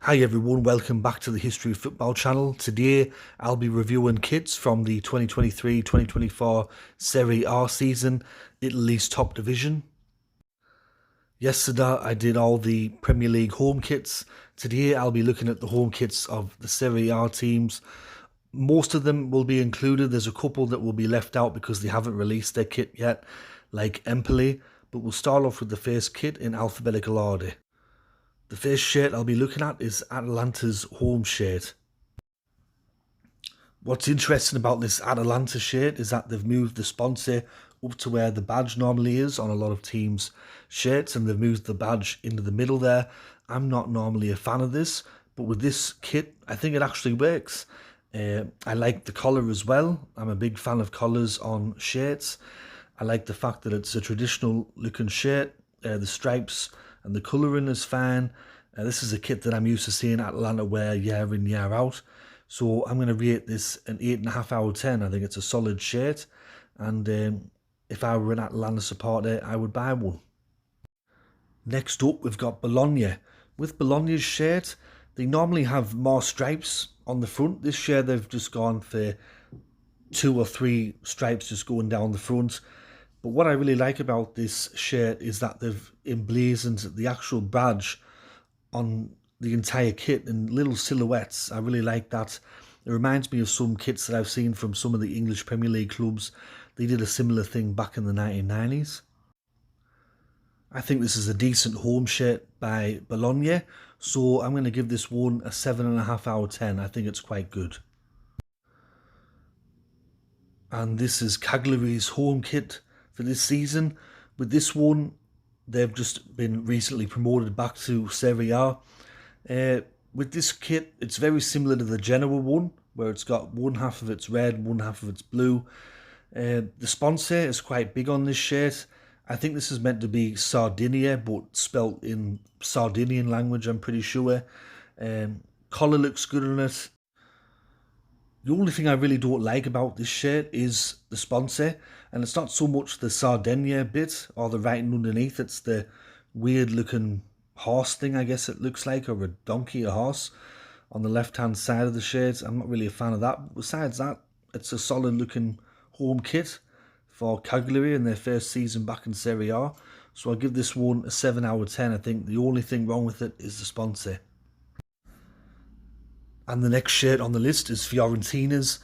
Hi everyone, welcome back to the History of Football channel. Today I'll be reviewing kits from the 2023-2024 Serie A season, Italy's top division. Yesterday I did all the Premier League home kits. Today I'll be looking at the home kits of the Serie A teams. Most of them will be included. There's a couple that will be left out because they haven't released their kit yet, like Empoli, but we'll start off with the first kit in alphabetical order. The first shirt I'll be looking at is Atalanta's home shirt. What's interesting about this Atalanta shirt is that they've moved the sponsor up to where the badge normally is on a lot of teams' shirts, and they've moved the badge into the middle there. I'm not normally a fan of this, but with this kit, I think it actually works. I like the collar as well. I'm a big fan of collars on shirts. I like the fact that it's a traditional looking shirt. The stripes and the colouring is fine. This is a kit that I'm used to seeing Atalanta wear year in, year out. So I'm going to rate this an 8.5 out of 10. I think it's a solid shirt. And if I were an Atalanta supporter, I would buy one. Next up, we've got Bologna. With Bologna's shirt, they normally have more stripes on the front. This year, they've just gone for 2 or 3 stripes just going down the front. But what I really like about this shirt is that they've emblazoned the actual badge on the entire kit in little silhouettes. I really like that. It reminds me of some kits that I've seen from some of the English Premier League clubs. They did a similar thing back in the 1990s. I think this is a decent home shirt by Bologna, so I'm going to give this one a 7.5 out of 10. I think it's quite good. And this is Cagliari's home kit for this season. With this one, they've just been recently promoted back to Serie A. With this kit, it's very similar to the Genoa one, where it's got one half of it's red, one half of it's blue. The sponsor is quite big on this shirt. I think this is meant to be Sardinia, but spelt in Sardinian language, I'm pretty sure. Collar looks good on it. The only thing I really don't like about this shirt is the sponsor, and it's not so much the Sardinia bit or the writing underneath, it's the weird looking horse thing, I guess it looks like, or a donkey, a horse, on the left hand side of the shirt. I'm not really a fan of that. But besides that, it's a solid looking home kit for Cagliari in their first season back in Serie A. So I'll give this one a 7 out of 10. I think the only thing wrong with it is the sponsor. And the next shirt on the list is Fiorentina's.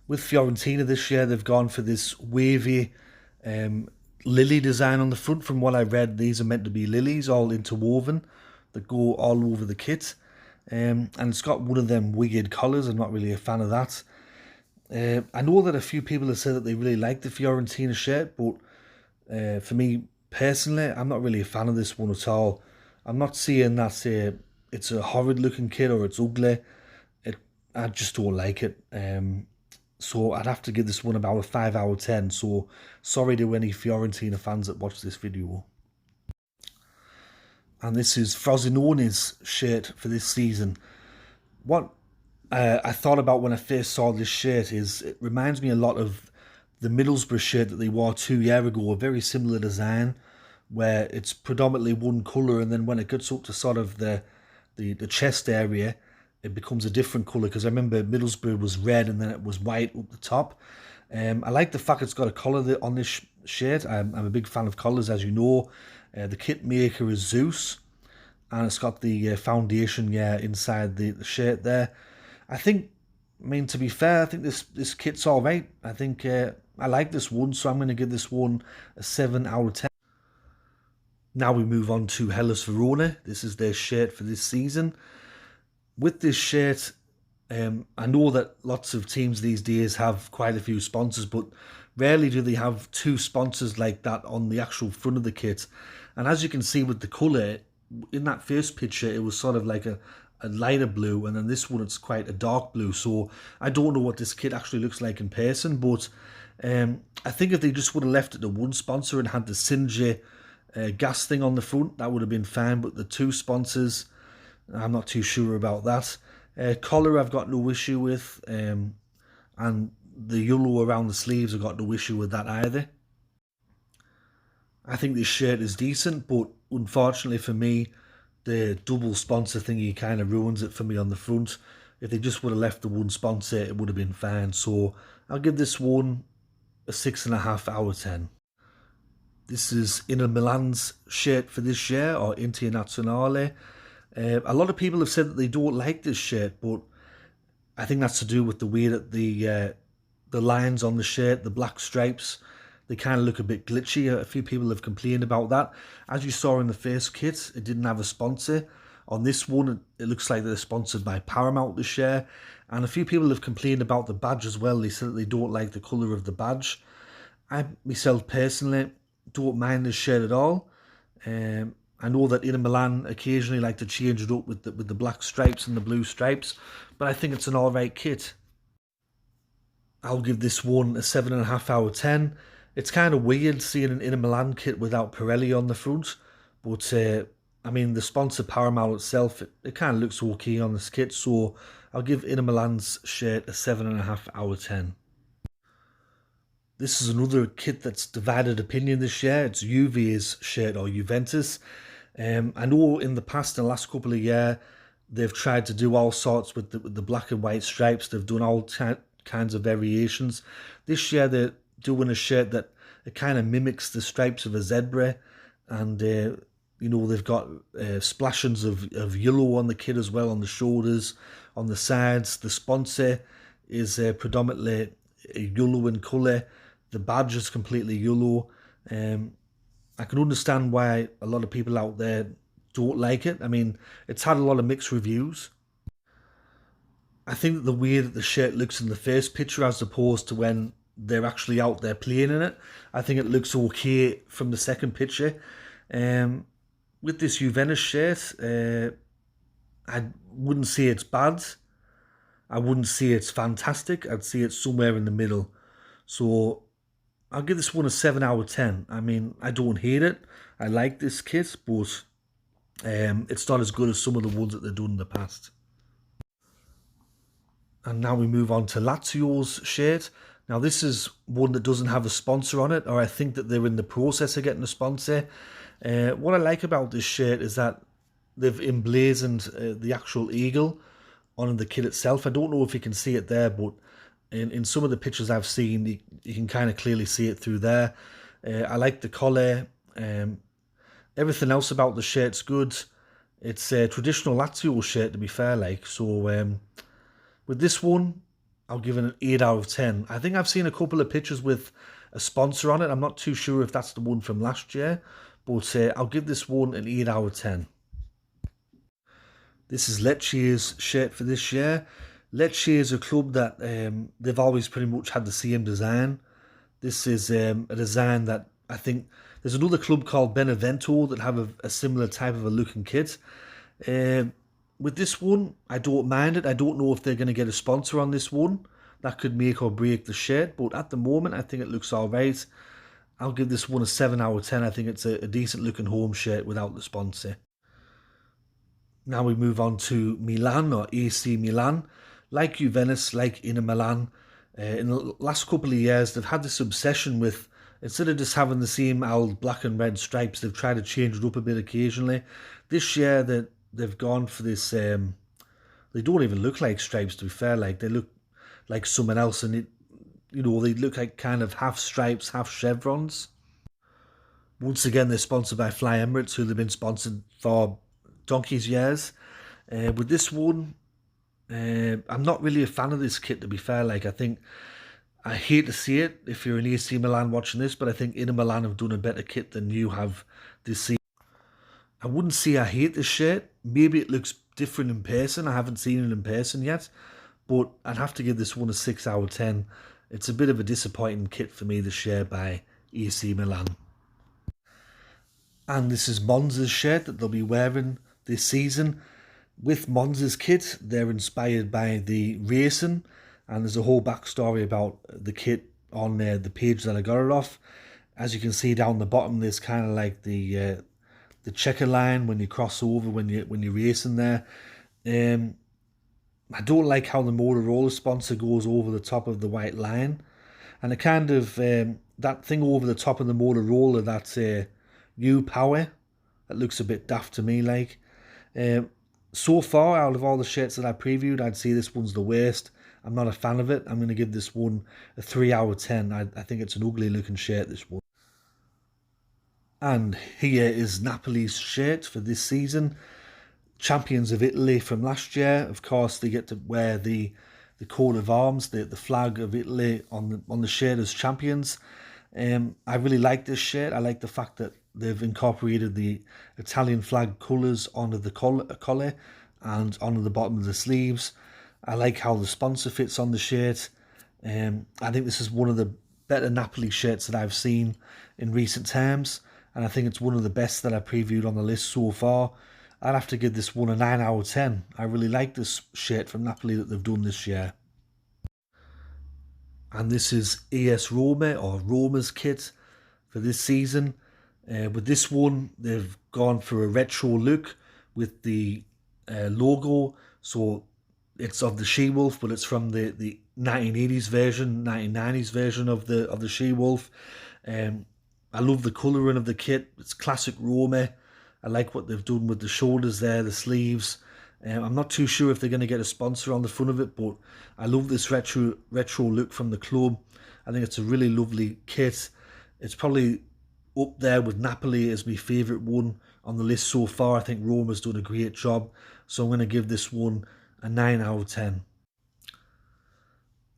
With Fiorentina this year, they've gone for this wavy lily design on the front. From what I read, these are meant to be lilies, all interwoven, that go all over the kit. And it's got one of them weird colours. I'm not really a fan of that. I know that a few people have said that they really like the Fiorentina shirt, but for me personally, I'm not really a fan of this one at all. I'm not saying that it's a horrid looking kit or it's ugly. I just don't like it. So I'd have to give this one about a 5 out of 10. So sorry to any Fiorentina fans that watch this video. And this is Frosinone's shirt for this season. What I thought about when I first saw this shirt is it reminds me a lot of the Middlesbrough shirt that they wore 2 years ago. A very similar design where it's predominantly one colour, and then when it gets up to sort of the chest area, it becomes a different colour, because I remember Middlesbrough was red and then it was white up the top. I like the fact it's got a collar on this shirt. I'm a big fan of colours, as you know. The kit maker is Zeus, and it's got the foundation inside the shirt there. I mean, to be fair, I think this kit's all right. I think I like this one, so I'm going to give this one a 7 out of 10. Now we move on to Hellas Verona. This is their shirt for this season. With this shirt, I know that lots of teams these days have quite a few sponsors, but rarely do they have 2 sponsors like that on the actual front of the kit. And as you can see with the colour, in that first picture, it was sort of like a lighter blue, and then this one, it's quite a dark blue. So I don't know what this kit actually looks like in person, but I think if they just would have left it to one sponsor and had the Singe gas thing on the front, that would have been fine. But the 2 sponsors, I'm not too sure about that. Collar I've got no issue with, and the yellow around the sleeves I've got no issue with that either. I think this shirt is decent, but unfortunately for me, the double sponsor thingy kind of ruins it for me on the front. If they just would have left the one sponsor, it would have been fine. So I'll give this one a 6.5 out of 10. This is Inter Milan's shirt for this year, or Internazionale. A lot of people have said that they don't like this shirt, but I think that's to do with the way that the lines on the shirt, the black stripes, they kind of look a bit glitchy. A few people have complained about that. As you saw in the first kit, it didn't have a sponsor. On this one, it looks like they're sponsored by Paramount this year. And a few people have complained about the badge as well. They said that they don't like the colour of the badge. I, myself personally, don't mind this shirt at all. I know that Inter Milan occasionally like to change it up with the black stripes and the blue stripes, but I think it's an alright kit. I'll give this one a 7.5 out of 10. It's kind of weird seeing an Inter Milan kit without Pirelli on the front, but I mean, the sponsor Paramount itself, it kind of looks okay on this kit, so I'll give Inter Milan's shirt a 7.5 out of 10. This is another kit that's divided opinion this year. It's Juve's shirt, or Juventus. I know in the past, in the last couple of years, they've tried to do all sorts with the black and white stripes. They've done all kinds of variations. This year, they're doing a shirt that it kind of mimics the stripes of a zebra. And, you know, they've got splashings of yellow on the kit as well, on the shoulders, on the sides. The sponsor is predominantly yellow in colour. The badge is completely yellow. I can understand why a lot of people out there don't like it. I mean, it's had a lot of mixed reviews. I think that the way that the shirt looks in the first picture as opposed to when they're actually out there playing in it, I think it looks okay from the second picture. With this Juventus shirt, I wouldn't say it's bad. I wouldn't say it's fantastic. I'd say it's somewhere in the middle. So I'll give this one a 7 out of 10. I mean, I don't hate it. I like this kit, but it's not as good as some of the ones that they've done in the past. And now we move on to Lazio's shirt. Now, this is one that doesn't have a sponsor on it, or I think that they're in the process of getting a sponsor. What I like about this shirt is that they've emblazoned the actual eagle on the kit itself. I don't know if you can see it there, but in some of the pictures I've seen, you can kind of clearly see it through there. I like the collar. Everything else about the shirt's good. It's a traditional Lazio shirt, to be fair, like. So with this one, I'll give it an 8 out of 10. I think I've seen a couple of pictures with a sponsor on it. I'm not too sure if that's the one from last year, but I'll give this one an 8 out of 10. This is Lecce's shirt for this year. Lecce is a club that they've always pretty much had the same design. This is a design that I think there's another club called Benevento that have a similar type of a looking kit. With this one, I don't mind it. I don't know if they're going to get a sponsor on this one. That could make or break the shirt, but at the moment, I think it looks all right. I'll give this one a 7 out of 10. I think it's a decent looking home shirt without the sponsor. Now we move on to Milan, or AC Milan. Like Juventus, like Inter Milan, in the last couple of years, they've had this obsession with, instead of just having the same old black and red stripes, they've tried to change it up a bit occasionally. This year, they've gone for this, they don't even look like stripes, to be fair, like they look like someone else, and you know, they look like kind of half stripes, half chevrons. Once again, they're sponsored by Fly Emirates, who they've been sponsored for donkey's years. With this one, I'm not really a fan of this kit, to be fair. Like, I hate to see it if you're an AC Milan watching this, but I think Inter Milan have done a better kit than you have this season. I wouldn't say I hate this shirt. Maybe it looks different in person. I haven't seen it in person yet, but I'd have to give this one a 6 out of 10. It's a bit of a disappointing kit for me this year by AC Milan. And this is Monza's shirt that they'll be wearing this season. With Monza's kit, they're inspired by the racing, and there's a whole backstory about the kit on the page that I got it off. As you can see down the bottom, there's kind of like the checker line when you cross over when you're racing there. I don't like how the Motorola sponsor goes over the top of the white line, and it kind of that thing over the top of the Motorola, that's new power. That looks a bit daft to me, like. So far, out of all the shirts that I previewed, I'd say this one's the worst. I'm not a fan of it. I'm going to give this one a 3 out of 10. I think it's an ugly looking shirt, this one. And here is Napoli's shirt for this season. Champions of Italy from last year. Of course, they get to wear the coat of arms, the flag of Italy on the shirt as champions. I really like this shirt. I like the fact that they've incorporated the Italian flag colours onto the collar and onto the bottom of the sleeves. I like how the sponsor fits on the shirt. I think this is one of the better Napoli shirts that I've seen in recent times, and I think it's one of the best that I previewed on the list so far. I'd have to give this one a 9 out of 10. I really like this shirt from Napoli that they've done this year. And this is AS Roma, or Roma's kit for this season. With this one, they've gone for a retro look with the logo. So it's of the she-wolf, but it's from the 1980s version, 1990s version of the she-wolf. I love the colouring of the kit. It's classic Roma. I like what they've done with the shoulders there, the sleeves. I'm not too sure if they're going to get a sponsor on the front of it, but I love this retro look from the club. I think it's a really lovely kit. It's probably up there with Napoli as my favourite one on the list so far. I think Roma's done a great job, so I'm going to give this one a 9 out of 10.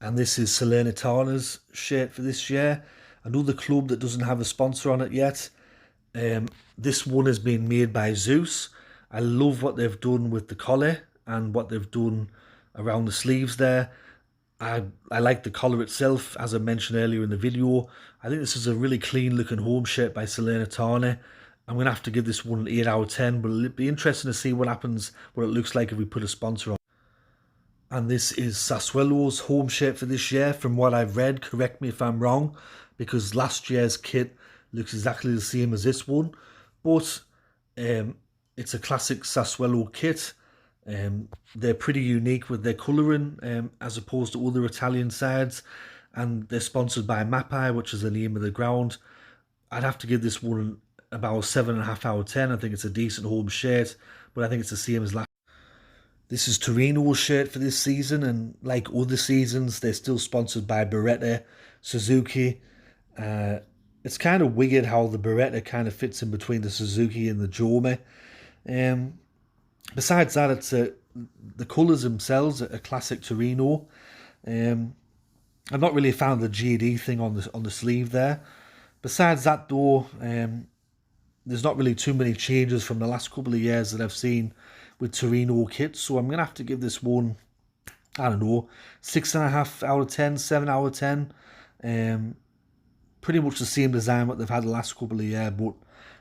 And this is Salernitana's shirt for this year. Another club that doesn't have a sponsor on it yet. This one has been made by Zeus. I love what they've done with the collar and what they've done around the sleeves there. I like the collar itself, as I mentioned earlier in the video. I think this is a really clean looking home shirt by Salernitana. I'm going to have to give this one an 8 out of 10, but it'll be interesting to see what happens, what it looks like if we put a sponsor on. And this is Sassuolo's home shirt for this year. From what I've read, correct me if I'm wrong, because last year's kit looks exactly the same as this one. But it's a classic Sassuolo kit. They're pretty unique with their colouring as opposed to other Italian sides. And they're sponsored by Mappai, which is the name of the ground. I'd have to give this one about 7.5 out of 10. I think it's a decent home shirt, but I think it's the same as last. This is Torino's shirt for this season, and like other seasons, they're still sponsored by Beretta, Suzuki. It's kind of weird how the Beretta kind of fits in between the Suzuki and the Joma. Besides that, it's the colours themselves are a classic Torino. I'm not really a fan of the GD thing on the sleeve there. Besides that, though, there's not really too many changes from the last couple of years that I've seen with Torino kits, so I'm gonna have to give this one, I don't know, 6.5 out of 10, 7 out of 10. Pretty much the same design what they've had the last couple of years, but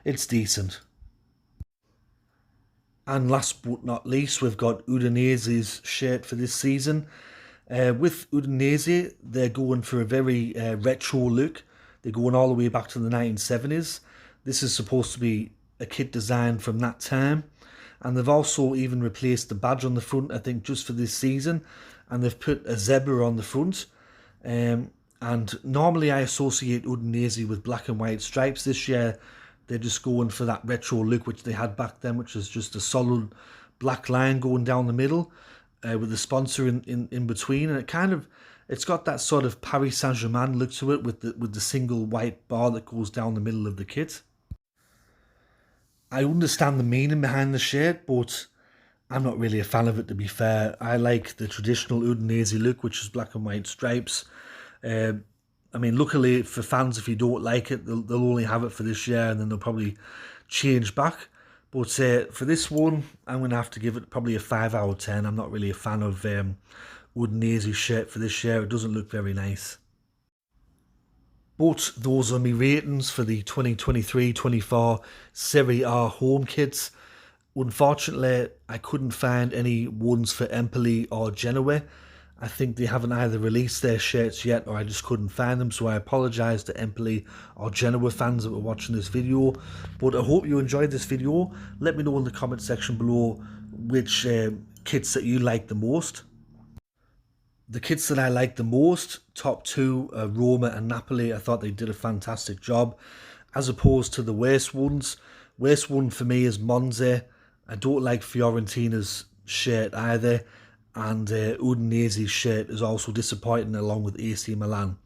it's decent. And last but not least, we've got Udinese's shirt for this season. With Udinese, they're going for a very retro look. They're going all the way back to the 1970s. This is supposed to be a kit design from that time. And they've also even replaced the badge on the front, I think, just for this season. And they've put a zebra on the front. And normally I associate Udinese with black and white stripes. This year, they're just going for that retro look, which they had back then, which is just a solid black line going down the middle with the sponsor in between. And it's got that sort of Paris Saint-Germain look to it with the single white bar that goes down the middle of the kit. I understand the meaning behind the shirt, but I'm not really a fan of it, to be fair. I like the traditional Udinese look, which is black and white stripes. I mean, luckily for fans, if you don't like it, they'll only have it for this year, and then they'll probably change back. But for this one, I'm going to have to give it probably a 5 out of 10. I'm not really a fan of Udinese's shirt for this year. It doesn't look very nice. But those are my ratings for the 2023-24 Serie A home kits. Unfortunately, I couldn't find any ones for Empoli or Genoa. I think they haven't either released their shirts yet, or I just couldn't find them, so I apologise to Empoli or Genoa fans that were watching this video. But I hope you enjoyed this video. Let me know in the comment section below which kits that you like the most. The kits that I like the most, top two, Roma and Napoli. I thought they did a fantastic job, as opposed to the worst ones. Worst one for me is Monza. I don't like Fiorentina's shirt either, and Udinese's shirt is also disappointing along with AC Milan.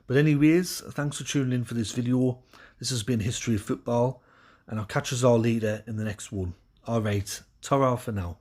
But anyways, thanks for tuning in for this video. This has been History of Football, and I'll catch us all later in the next one. Alright, ta-ra for now.